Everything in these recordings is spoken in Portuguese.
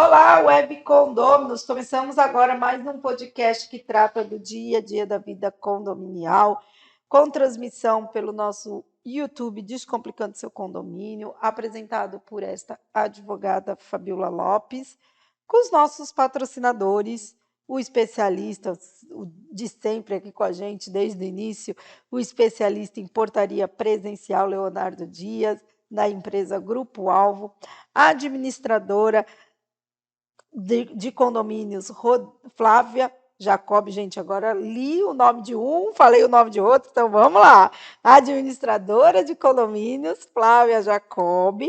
Olá, Web Condôminos! Começamos agora mais um podcast que trata do dia a dia da vida condominial, com transmissão pelo nosso YouTube Descomplicando Seu Condomínio, apresentado por esta advogada Fabiola Lopes, com os nossos patrocinadores, o especialista de sempre aqui com a gente, desde o início, o especialista em portaria presencial Leonardo Dias, da empresa Grupo Alvo, a administradora de condomínios, Flávia Jacob, gente, agora li o nome de um, falei o nome de outro, então vamos lá. A administradora de condomínios, Flávia Jacob,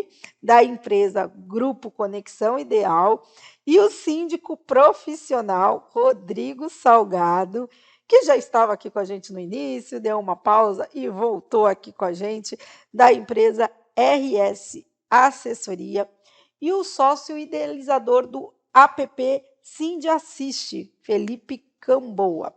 da empresa Grupo Conexão Ideal, e o síndico profissional, Rodrigo Salgado, que já estava aqui com a gente no início, deu uma pausa e voltou aqui com a gente, da empresa RS Assessoria, e o sócio idealizador do app Cindy Assiste, Felipe Camboa.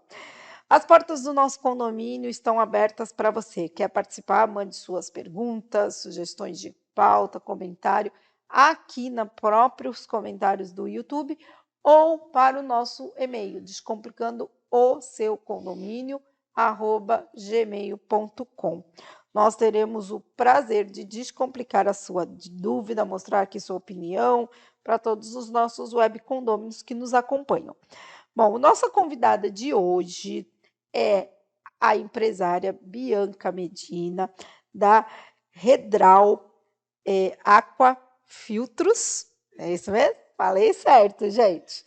As portas do nosso condomínio estão abertas para você. Quer participar? Mande suas perguntas, sugestões de pauta, comentário aqui nos próprios comentários do YouTube ou para o nosso e-mail, descomplicando o seu condomínio@gmail.com. Nós teremos o prazer de descomplicar a sua dúvida, mostrar aqui sua opinião, para todos os nossos web condôminos que nos acompanham. Bom, nossa convidada de hoje é a empresária Bianca Medina, da Redral Aqua Filtros. É isso mesmo? Falei certo, gente.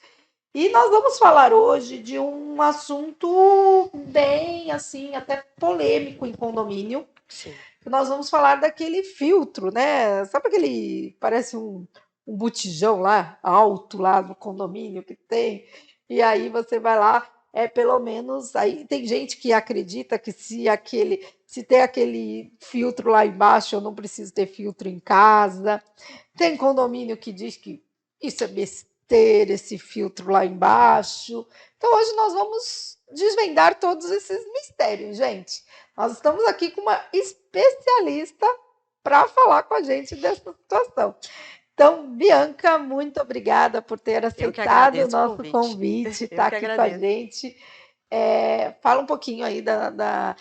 E nós vamos falar hoje de um assunto bem, assim, até polêmico em condomínio. Sim. Nós vamos falar daquele filtro, né? Sabe aquele, parece um botijão lá, alto lá no condomínio que tem, e aí você vai lá, pelo menos, aí tem gente que acredita que se tem aquele filtro lá embaixo, eu não preciso ter filtro em casa. Tem condomínio que diz que isso é besteira, esse filtro lá embaixo. Então hoje nós vamos desvendar todos esses mistérios, gente. Nós estamos aqui com uma especialista para falar com a gente dessa situação. Então, Bianca, muito obrigada por ter aceitado o nosso convite, estar aqui com a gente. Fala um pouquinho aí da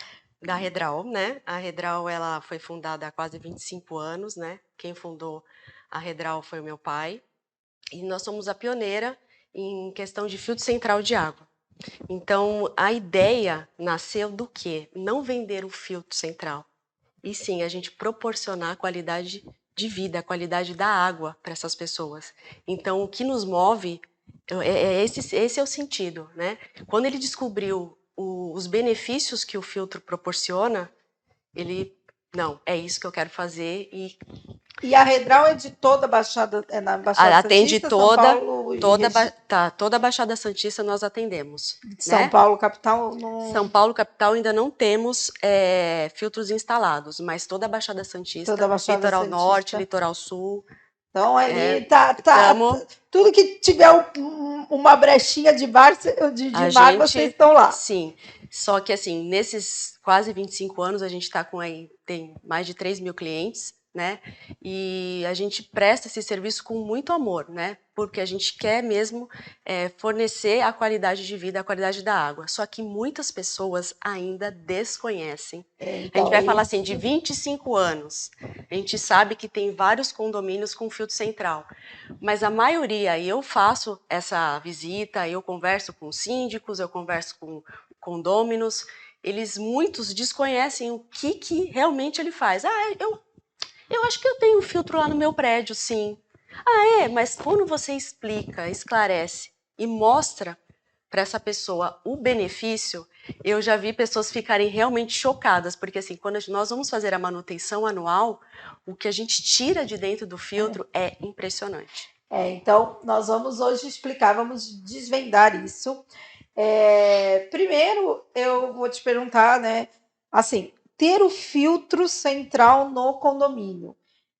Redral, né? A Redral, ela foi fundada há quase 25 anos, né? Quem fundou a Redral foi o meu pai. E nós somos a pioneira em questão de filtro central de água. Então, a ideia nasceu do quê? Não vender o filtro central, e sim a gente proporcionar a qualidade de vida, a qualidade da água para essas pessoas. Então, o que nos move, esse é o sentido, né? Quando ele descobriu os benefícios que o filtro proporciona, ele, não, é isso que eu quero fazer. E a Redral é de toda a Baixada, na Baixada atende Santista, São Paulo toda a Baixada Santista nós atendemos. São né? Paulo, capital? Não... São Paulo, capital, ainda não temos filtros instalados, mas toda a Baixada Santista, litoral Santista. Norte, litoral Sul. Então, ali tudo que tiver uma brechinha de mar, vocês estão lá. Sim, só que assim, nesses quase 25 anos, a gente está tem mais de 3 mil clientes, né? E a gente presta esse serviço com muito amor, né? Porque a gente quer mesmo fornecer a qualidade de vida, a qualidade da água. Só que muitas pessoas ainda desconhecem. Então, a gente vai falar assim, de 25 anos. A gente sabe que tem vários condomínios com filtro central. Mas a maioria, e eu faço essa visita, eu converso com síndicos, eu converso com condôminos, muitos desconhecem o que realmente ele faz. Eu acho que eu tenho um filtro lá no meu prédio, sim. Mas quando você explica, esclarece e mostra para essa pessoa o benefício, eu já vi pessoas ficarem realmente chocadas, porque assim, quando nós vamos fazer a manutenção anual, o que a gente tira de dentro do filtro é impressionante. Então, nós vamos hoje explicar, vamos desvendar isso. Primeiro, eu vou te perguntar, né, assim, ter o filtro central no condomínio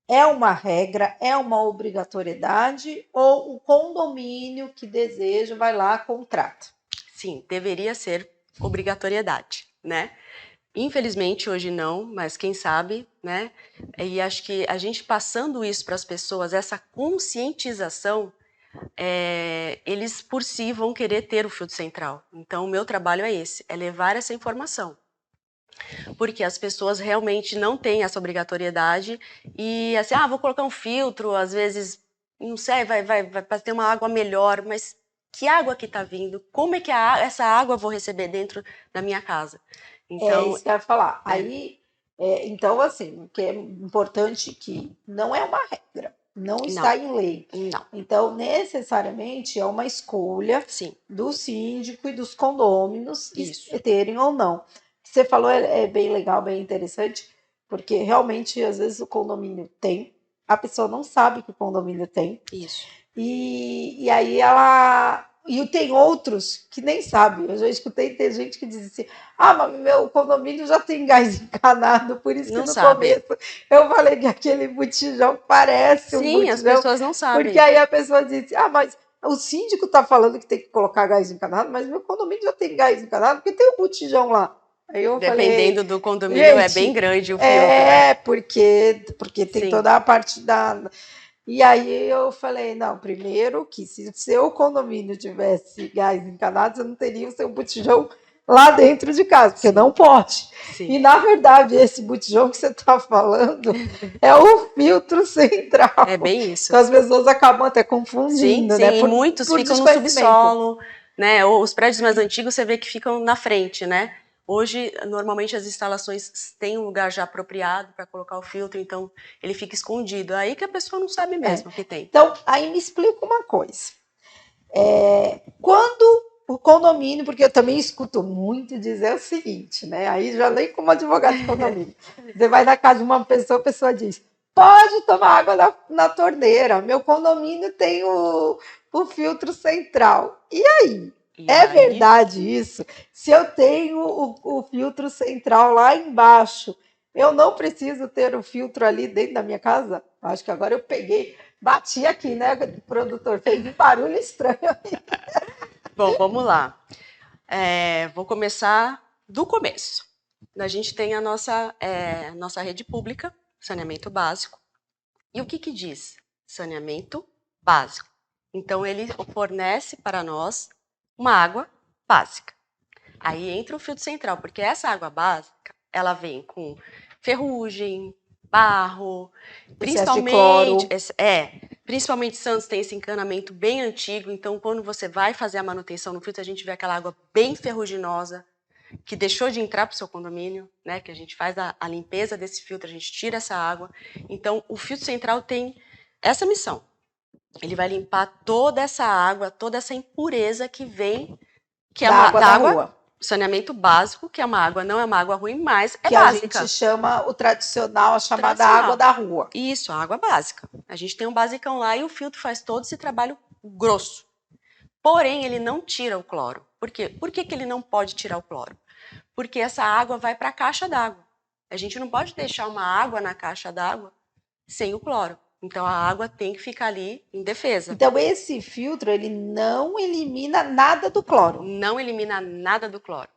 é uma regra, é uma obrigatoriedade, ou o condomínio que deseja vai lá, contrata? Sim, deveria ser obrigatoriedade, né? Infelizmente, hoje não, mas quem sabe, né? E acho que a gente passando isso para as pessoas, essa conscientização, eles por si vão querer ter o filtro central. Então, o meu trabalho é esse, é levar essa informação. Porque as pessoas realmente não têm essa obrigatoriedade e assim, vou colocar um filtro, às vezes, não sei, vai ter uma água melhor, mas que água que está vindo? Como é que essa água eu vou receber dentro da minha casa? Então, isso que eu ia falar. Aí, então, assim, o que é importante que não é uma regra, não está em lei. Não. Então, necessariamente é uma escolha do síndico e dos condôminos terem ou não. Você falou é bem legal, bem interessante, porque realmente, às vezes, o condomínio tem, a pessoa não sabe que o condomínio tem. Isso. E aí ela... E tem outros que nem sabem. Eu já escutei ter gente que diz assim, mas meu condomínio já tem gás encanado, por isso que no começo eu falei que aquele botijão parece um botijão. Sim, as pessoas não sabem. Porque aí a pessoa disse, mas o síndico está falando que tem que colocar gás encanado, mas meu condomínio já tem gás encanado, porque tem um botijão lá. Aí eu Dependendo do condomínio, é bem grande o filtro. Porque tem toda a parte da... E aí eu falei, não, primeiro que se o seu condomínio tivesse gás encanado, você não teria o seu botijão lá dentro de casa, porque não pode. E, na verdade, esse botijão que você está falando é o filtro central. É bem isso. Então, as pessoas acabam até confundindo, né? E muitos ficam no subsolo, né? Os prédios mais antigos, você vê que ficam na frente, né? Hoje, normalmente, as instalações têm um lugar já apropriado para colocar o filtro, então ele fica escondido. Aí que a pessoa não sabe mesmo que tem. Então, aí me explica uma coisa. Quando o condomínio, porque eu também escuto muito dizer o seguinte, né? Aí já nem como advogado de condomínio. Você vai na casa de uma pessoa, a pessoa diz, pode tomar água na torneira, meu condomínio tem o filtro central. E aí? Verdade isso? Se eu tenho o filtro central lá embaixo, eu não preciso ter o filtro ali dentro da minha casa? Acho que agora eu peguei, bati aqui, né, produtor? Fez um barulho estranho. Bom, vamos lá. Vou começar do começo. A gente tem a nossa rede pública, saneamento básico. E o que diz? Saneamento básico. Então, ele fornece para nós uma água básica. Aí entra o filtro central, porque essa água básica, ela vem com ferrugem, barro, principalmente Santos tem esse encanamento bem antigo, então quando você vai fazer a manutenção no filtro, a gente vê aquela água bem ferruginosa, que deixou de entrar para o seu condomínio, né? Que a gente faz a limpeza desse filtro, a gente tira essa água. Então, o filtro central tem essa missão. Ele vai limpar toda essa água, toda essa impureza que vem, que é da água, saneamento básico, que é uma água, não é uma água ruim, mas é básica. Que a gente chama o tradicional, a chamada água da rua. Isso, a água básica. A gente tem um basicão lá e o filtro faz todo esse trabalho grosso. Porém, ele não tira o cloro. Por quê? Por que ele não pode tirar o cloro? Porque essa água vai para a caixa d'água. A gente não pode deixar uma água na caixa d'água sem o cloro. Então, a água tem que ficar ali em defesa. Então, esse filtro, ele não elimina nada do cloro? Não elimina nada do cloro.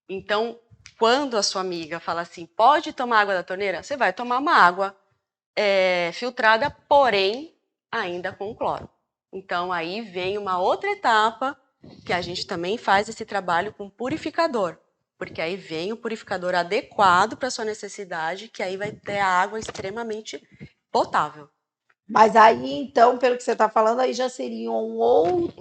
Então, quando a sua amiga fala assim, pode tomar água da torneira, você vai tomar uma água filtrada, porém, ainda com cloro. Então, aí vem uma outra etapa que a gente também faz esse trabalho com purificador. Porque aí vem o purificador adequado para a sua necessidade, que aí vai ter a água extremamente potável. Mas aí, então, pelo que você está falando, aí já seria outro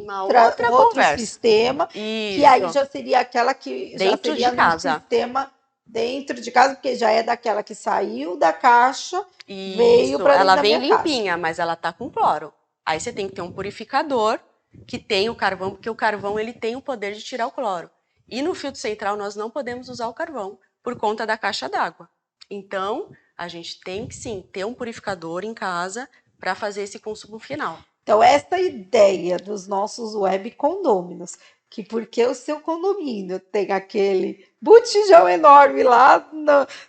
sistema, Isso. Que aí já seria aquela que dentro já seria de casa. Um sistema dentro de casa, porque já é daquela que saiu da caixa, Isso. veio para dentro da minha casa. Ela vem limpinha, mas ela tá com cloro. Aí você tem que ter um purificador que tem o carvão, porque o carvão ele tem o poder de tirar o cloro. E no filtro central nós não podemos usar o carvão por conta da caixa d'água. Então, a gente tem que sim ter um purificador em casa para fazer esse consumo final. Então, essa ideia dos nossos web condôminos, que porque o seu condomínio tem aquele botijão enorme lá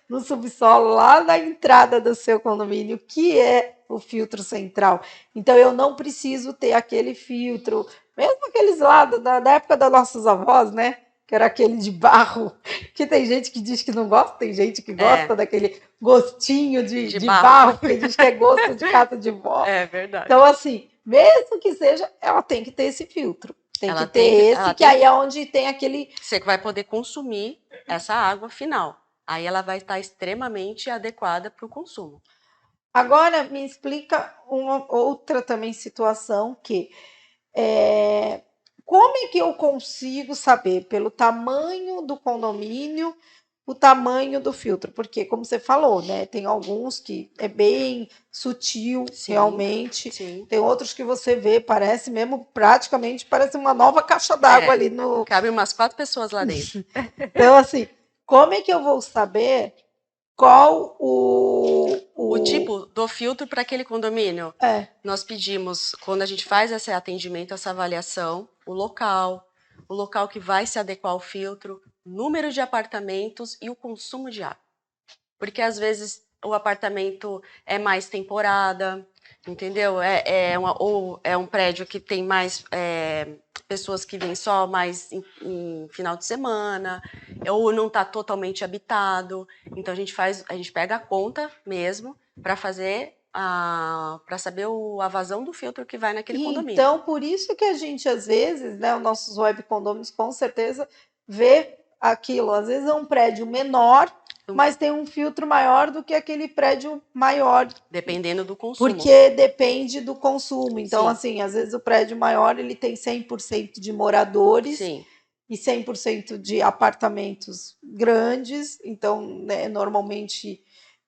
no subsolo, lá na entrada do seu condomínio, que é o filtro central. Então, eu não preciso ter aquele filtro, mesmo aqueles lá da época das nossas avós, né? Que era aquele de barro, que tem gente que diz que não gosta, tem gente que gosta daquele gostinho de barro, porque diz que é gosto de casa de vó. É verdade. Então, assim, mesmo que seja, ela tem que ter esse filtro. Tem que ter esse, que aí é onde tem aquele... Você vai poder consumir essa água final. Aí ela vai estar extremamente adequada para o consumo. Agora, me explica uma outra também situação que... como é que eu consigo saber, pelo tamanho do condomínio, o tamanho do filtro? Porque, como você falou, né, tem alguns que é bem sutil, realmente. Sim. Tem outros que você vê, parece mesmo, praticamente, parece uma nova caixa d'água ali no... Cabe umas 4 pessoas lá dentro. Então, assim, como é que eu vou saber qual o tipo do filtro para aquele condomínio? Nós pedimos, quando a gente faz esse atendimento, essa avaliação, o local que vai se adequar ao filtro, número de apartamentos e o consumo de água. Porque às vezes o apartamento é mais temporada, entendeu? Ou é um prédio que tem mais pessoas que vêm só mais em final de semana, ou não está totalmente habitado. Então a gente pega a conta mesmo para fazer para saber a vazão do filtro que vai naquele condomínio. Então, por isso que a gente, às vezes, né, os nossos web condôminos, com certeza, vê aquilo. Às vezes é um prédio menor, mas tem um filtro maior do que aquele prédio maior. Dependendo do consumo. Porque depende do consumo. Então, assim, às vezes o prédio maior ele tem 100% de moradores e 100% de apartamentos grandes. Então, né, normalmente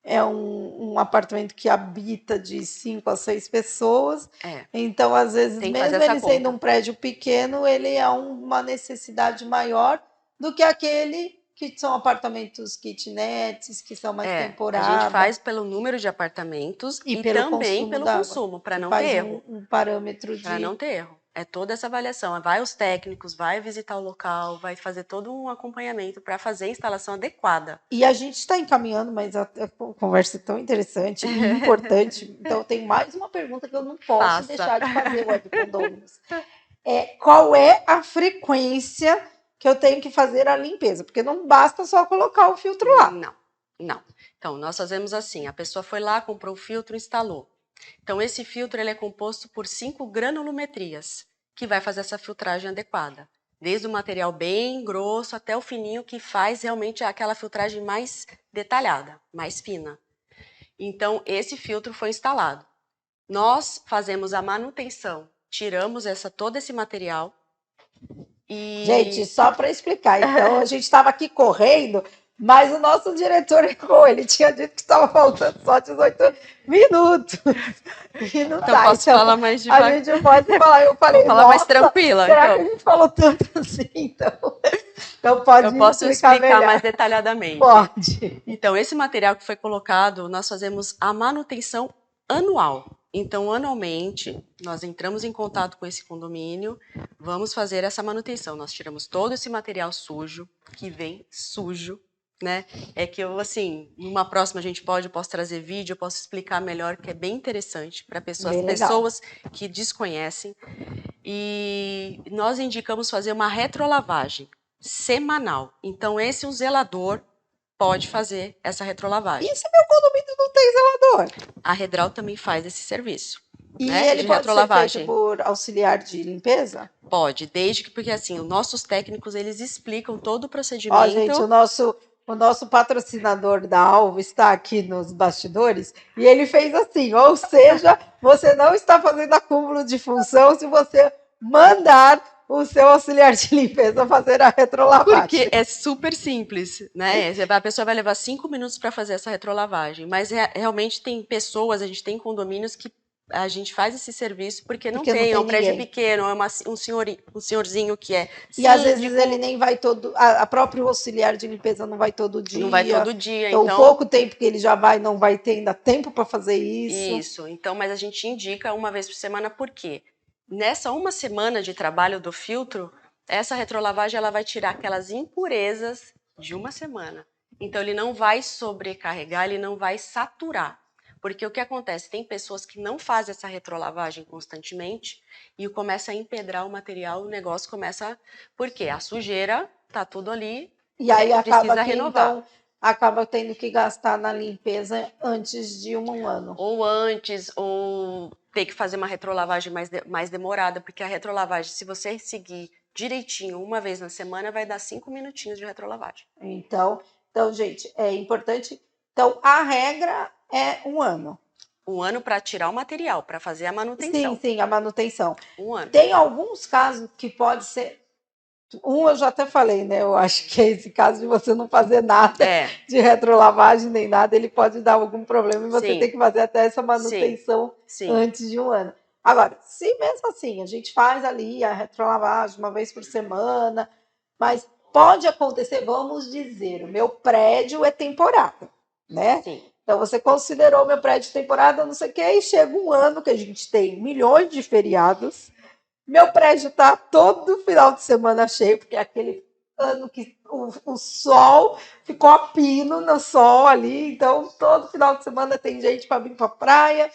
é um apartamento que habita de 5 a 6 pessoas. Então, às vezes, mesmo ele sendo um prédio pequeno, ele é uma necessidade maior do que aquele que são apartamentos kitnets, que são mais temporários. A gente faz pelo número de apartamentos e também pelo consumo, para não ter erro. Um parâmetro de... Para não ter erro. É toda essa avaliação. Vai os técnicos, vai visitar o local, vai fazer todo um acompanhamento para fazer a instalação adequada. E a gente está encaminhando, mas a conversa é tão interessante e importante. Então, tem mais uma pergunta que eu não posso deixar de fazer, Web Condôminos. Qual é a frequência que eu tenho que fazer a limpeza? Porque não basta só colocar o filtro lá. Não. Então, nós fazemos assim, a pessoa foi lá, comprou o filtro, instalou. Então, esse filtro ele é composto por 5 granulometrias, que vai fazer essa filtragem adequada. Desde o material bem grosso até o fininho, que faz realmente aquela filtragem mais detalhada, mais fina. Então, esse filtro foi instalado. Nós fazemos a manutenção, tiramos todo esse material. Gente, só para explicar, então a gente estava aqui correndo, mas o nosso diretor errou, ele tinha dito que estava faltando só 18 minutos. E não então posso falar mais devagar? A gente pode falar, eu falei, vou falar mais tranquila. Será que a gente falou tanto assim? Então pode eu posso explicar mais detalhadamente. Pode. Então, esse material que foi colocado, nós fazemos a manutenção anual. Então, anualmente, nós entramos em contato com esse condomínio, vamos fazer essa manutenção. Nós tiramos todo esse material sujo, que vem sujo, né? É que eu, assim, numa próxima eu posso trazer vídeo, eu posso explicar melhor, que é bem interessante para pessoas que desconhecem. E nós indicamos fazer uma retrolavagem semanal. Então, o zelador pode fazer essa retrolavagem. E se meu condomínio não tem zelador? A Redral também faz esse serviço. E ele pode ser feito por auxiliar de limpeza? Pode, porque assim, os nossos técnicos, eles explicam todo o procedimento. Ó, gente, o nosso patrocinador da Alvo está aqui nos bastidores e ele fez assim, ou seja, você não está fazendo acúmulo de função se você mandar o seu auxiliar de limpeza fazer a retrolavagem. Porque é super simples, né? A pessoa vai levar 5 minutos para fazer essa retrolavagem, mas realmente tem pessoas, a gente tem condomínios que a gente faz esse serviço porque não tem um prédio pequeno, é um senhorzinho que é síndico. E às vezes ele nem vai a próprio auxiliar de limpeza não vai todo dia. Não vai todo dia, então pouco tempo que ele já vai, não vai ter ainda tempo para fazer isso. Isso, então, mas a gente indica uma vez por semana, por quê? Nessa uma semana de trabalho do filtro, essa retrolavagem ela vai tirar aquelas impurezas de uma semana. Então, ele não vai sobrecarregar, ele não vai saturar. Porque o que acontece? Tem pessoas que não fazem essa retrolavagem constantemente e começa a empedrar o material, o negócio começa... Por quê? A sujeira tá tudo ali, E aí acaba precisa que, renovar. então, acaba tendo que gastar na limpeza antes de um ano. Ou antes, ou ter que fazer uma retrolavagem mais demorada, porque a retrolavagem, se você seguir direitinho uma vez na semana, vai dar 5 minutinhos de retrolavagem. Então, gente, é importante. Então, a regra é um ano. Um ano para tirar o material, para fazer a manutenção. Sim, a manutenção. Um ano. Tem alguns casos que pode ser. Eu já até falei, né? Eu acho que esse caso de você não fazer nada de retrolavagem nem nada, ele pode dar algum problema e você tem que fazer até essa manutenção antes de um ano. Agora, se mesmo assim a gente faz ali a retrolavagem uma vez por semana, mas pode acontecer, vamos dizer, o meu prédio é temporada, né? Sim. Então você considerou o meu prédio temporada, não sei o quê, e chega um ano que a gente tem milhões de feriados. Meu prédio está todo final de semana cheio, porque é aquele ano que o sol ficou a pino no sol ali, então todo final de semana tem gente para vir para a praia.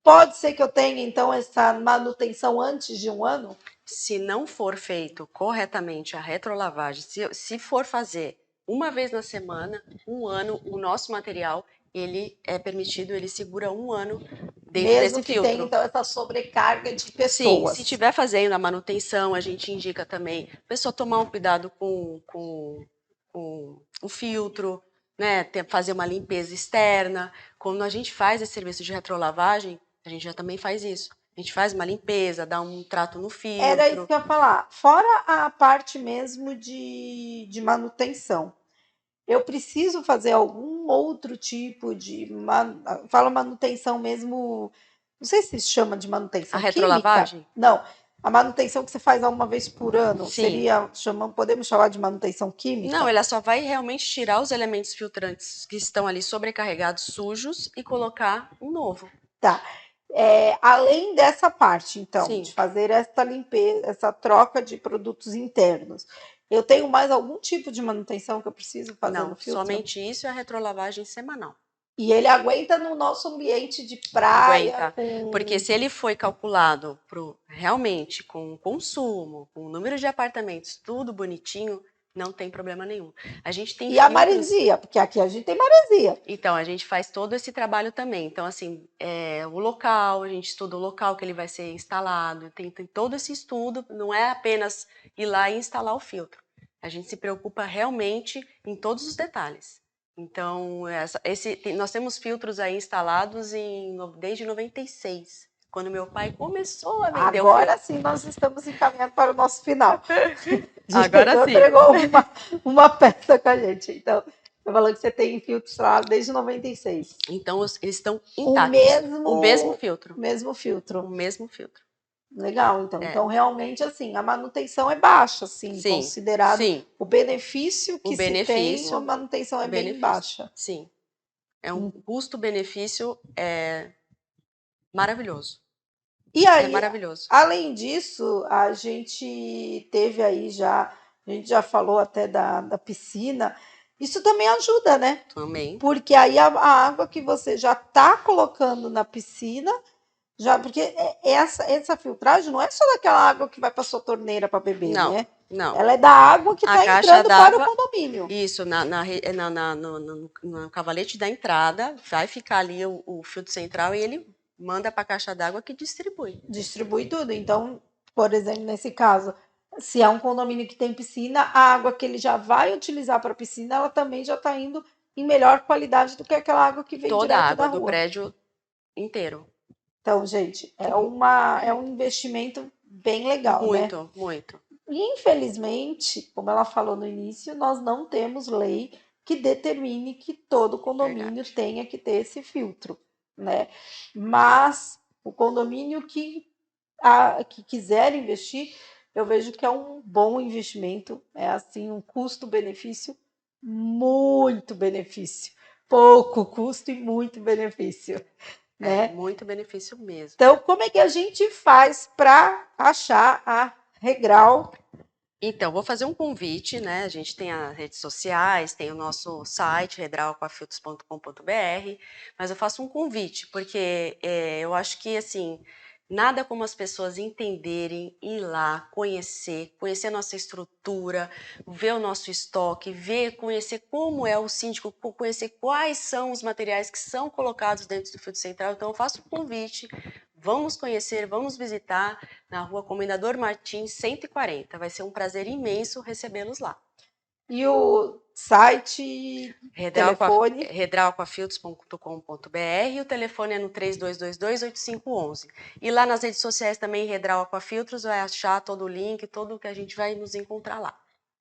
Pode ser que eu tenha, então, essa manutenção antes de um ano? Se não for feito corretamente a retrolavagem, se for fazer uma vez na semana, um ano, o nosso material, ele é permitido, ele segura um ano dentro desse filtro. Mesmo que tenha, então, essa sobrecarga de pessoas. Sim, se estiver fazendo a manutenção, a gente indica também a pessoa tomar um cuidado com o filtro, né? Fazer uma limpeza externa. Quando a gente faz esse serviço de retrolavagem, a gente já também faz isso. A gente faz uma limpeza, dá um trato no filtro. Era isso que eu ia falar. Fora a parte mesmo de manutenção, eu preciso fazer algum outro tipo de... Fala manutenção mesmo... Não sei se chama de manutenção química. A retrolavagem? Não. A manutenção que você faz uma vez por ano, podemos chamar de manutenção química? Não, ela só vai realmente tirar os elementos filtrantes que estão ali sobrecarregados, sujos, e colocar um novo. Tá. Além dessa parte, então, de fazer essa limpeza, essa troca de produtos internos, eu tenho mais algum tipo de manutenção que eu preciso fazer no filtro? Não, somente isso é a retrolavagem semanal. E ele aguenta no nosso ambiente de praia? Aguenta, porque se ele foi calculado realmente com consumo, com o número de apartamentos, tudo bonitinho, não tem problema nenhum. A gente tem filtros... a maresia? Porque aqui a gente tem maresia. Então, a gente faz todo esse trabalho também. Então, assim, o local, a gente estuda o local que ele vai ser instalado, tem todo esse estudo, não é apenas ir lá e instalar o filtro. A gente se preocupa realmente em todos os detalhes. Então, nós temos filtros aí instalados desde 96, quando meu pai começou a vender Agora sim nós estamos encaminhando para o nosso final. Agora sim. Entregou uma peça com a gente. Então, você falou que você tem filtros lá desde 96. Então, eles estão intactos. O mesmo filtro. Mesmo filtro. O mesmo filtro. Legal, então. Então, realmente, assim, a manutenção é baixa, assim, considerado o benefício que se tem, a manutenção é bem baixa. Sim. É um custo-benefício maravilhoso. E aí, é maravilhoso. Além disso, a gente teve aí a gente já falou até da piscina. Isso também ajuda, né? Também. Porque aí a água que você já está colocando na piscina, porque essa filtragem não é só daquela água que vai para sua torneira para beber, né? Não. Ela é da água que está entrando para o condomínio. Isso, no cavalete da entrada, vai ficar ali o filtro central e ele manda para a caixa d'água que distribui. Distribui tudo. Então, por exemplo, nesse caso, se é um condomínio que tem piscina, a água que ele já vai utilizar para a piscina, ela também já está indo em melhor qualidade do que aquela água que vem direto da rua. Toda a água do prédio inteiro. Então, gente, é um investimento bem legal, muito, né? Muito. E, infelizmente, como ela falou no início, nós não temos lei que determine que todo condomínio tenha que ter esse filtro, né? Mas o condomínio que quiser investir, eu vejo que é um bom investimento, é assim, um custo-benefício, muito benefício. Pouco custo e muito benefício. Né? Muito benefício mesmo. Então, como é que a gente faz para achar a Regral? Então, vou fazer um convite, né? A gente tem as redes sociais, tem o nosso site, regralcoafiltros.com.br, mas eu faço um convite, porque eu acho que, assim, Nada como as pessoas entenderem, ir lá, conhecer a nossa estrutura, ver o nosso estoque, conhecer como é o síndico, conhecer quais são os materiais que são colocados dentro do Filtro Central. Então, eu faço um convite, vamos conhecer, vamos visitar na Rua Comendador Martins, 140. Vai ser um prazer imenso recebê-los lá. E o site, telefone? Redralquafiltros.com.br, e o telefone é no 3222-8511. E lá nas redes sociais também, Redral Aquafiltros, vai achar todo o link, tudo que a gente vai nos encontrar lá.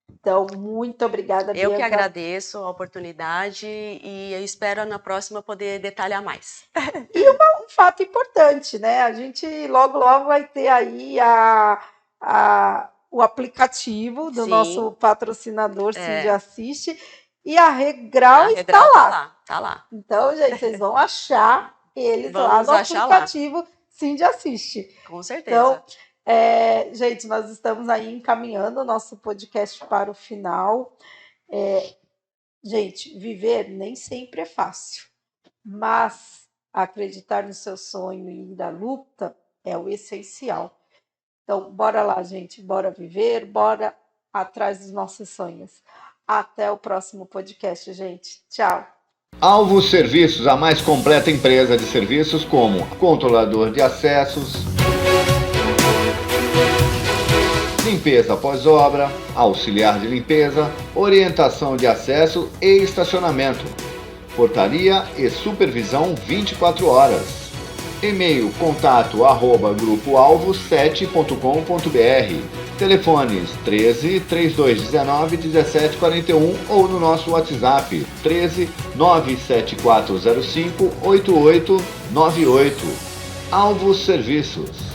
Então, muito obrigada, Bianca. Eu que agradeço a oportunidade e eu espero na próxima poder detalhar mais. E um fato importante, né? A gente logo vai ter aí o aplicativo do nosso patrocinador, Cindy Assiste, e a Redral está lá. Tá lá. Então, gente, vocês vão achar eles lá no aplicativo Cindy Assiste. Com certeza. Então, gente, nós estamos aí encaminhando o nosso podcast para o final. Gente, viver nem sempre é fácil, mas acreditar no seu sonho e ir à luta é o essencial. Então, bora lá, gente, bora viver, bora atrás dos nossos sonhos. Até o próximo podcast, gente. Tchau. Alvos Serviços, a mais completa empresa de serviços como controlador de acessos, limpeza pós-obra, auxiliar de limpeza, orientação de acesso e estacionamento, portaria e supervisão 24 horas. E-mail contato@grupoalvo7.com.br. Telefones 13 3219 1741 ou no nosso WhatsApp 13 97405 8898. Alvos Serviços.